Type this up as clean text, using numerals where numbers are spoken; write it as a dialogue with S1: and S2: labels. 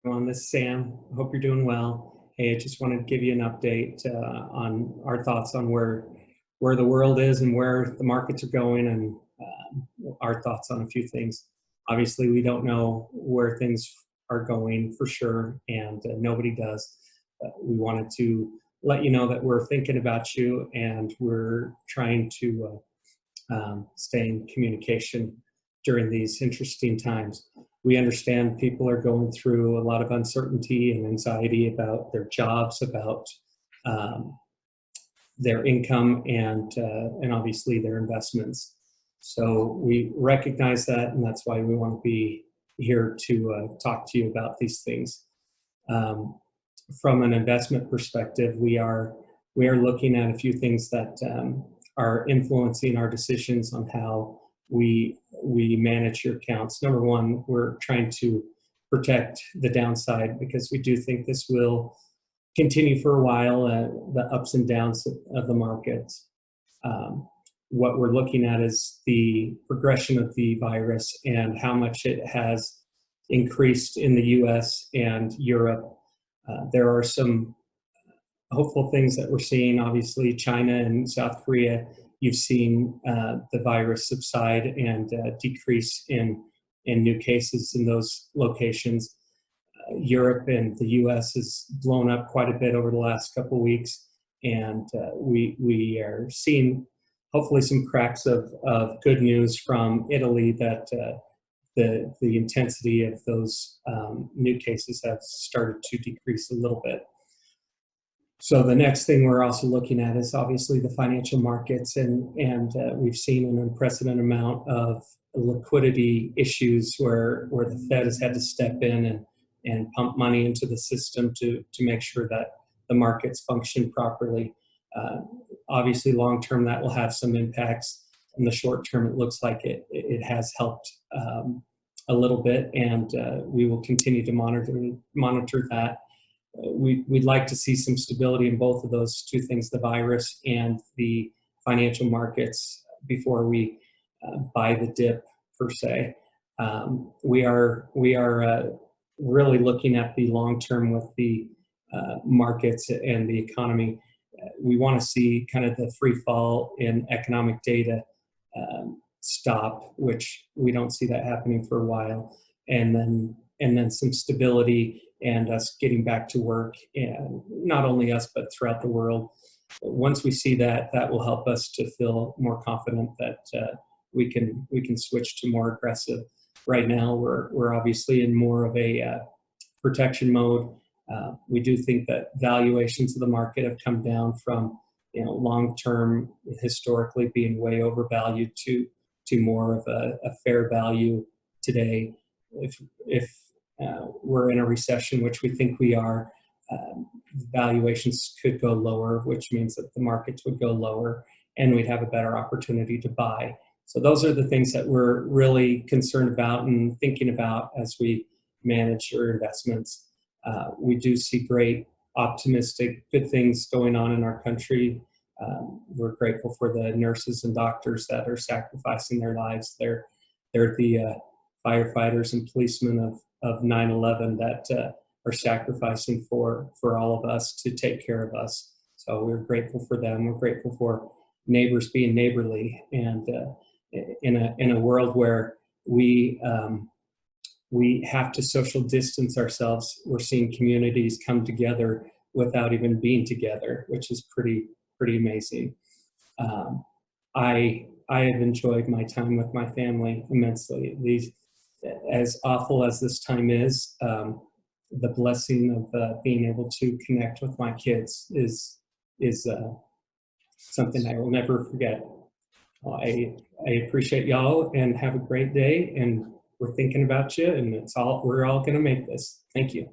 S1: Everyone, this is Sam. I hope you're doing well. Hey, I just wanted to give you an update on our thoughts on where the world is and where the markets are going, and our thoughts on a few things. Obviously, we don't know where things are going for sure, and nobody does. But we wanted to let you know that we're thinking about you, and we're trying to stay in communication during these interesting times. We understand people are going through a lot of uncertainty and anxiety about their jobs, about um, their income, and obviously their investments. So we recognize that, and that's why we want to be here to talk to you about these things. Um, from an investment perspective, we are looking at a few things that are influencing our decisions on how we manage your accounts. Number one, we're trying to protect the downside because we do think this will continue for a while, the ups and downs of the markets. What we're looking at is the progression of the virus and how much it has increased in the US and Europe. There are some hopeful things that we're seeing. Obviously, China and South Korea, you've seen the virus subside and decrease in new cases in those locations. Europe and the US has blown up quite a bit over the last couple of weeks, and we are seeing hopefully some cracks of good news from Italy that the intensity of those new cases have started to decrease a little bit. So the next thing we're also looking at is obviously the financial markets, and we've seen an unprecedented amount of liquidity issues where the Fed has had to step in and pump money into the system to make sure that the markets function properly. Obviously, long term, that will have some impacts. In the short term, it looks like it has helped a little bit, and we will continue to monitor that. We'd like to see some stability in both of those two things, the virus and the financial markets, before we buy the dip per se. We are really looking at the long term with the markets and the economy. We want to see kind of the free fall in economic data stop, which we don't see that happening for a while, and then some stability and us getting back to work, and not only us but throughout the world. Once we see that, that will help us to feel more confident that we can switch to more aggressive. Right now, we're obviously in more of a protection mode. We do think that valuations of the market have come down from long-term historically being way overvalued to more of a fair value today. If we're in a recession, which we think we are, valuations could go lower, which means that the markets would go lower and we'd have a better opportunity to buy. So those are the things that we're really concerned about and thinking about as we manage our investments. We do see great, optimistic, good things going on in our country. We're grateful for the nurses and doctors that are sacrificing their lives. They're the firefighters and policemen of 9/11 that are sacrificing for all of us to take care of us. So we're grateful for them. We're grateful for neighbors being neighborly, and in a world where we have to social distance ourselves, we're seeing communities come together without even being together, which is pretty amazing. I have enjoyed my time with my family immensely. As awful as this time is, the blessing of being able to connect with my kids is something I will never forget. I appreciate y'all, and have a great day, and we're thinking about you, and we're all going to make this. Thank you.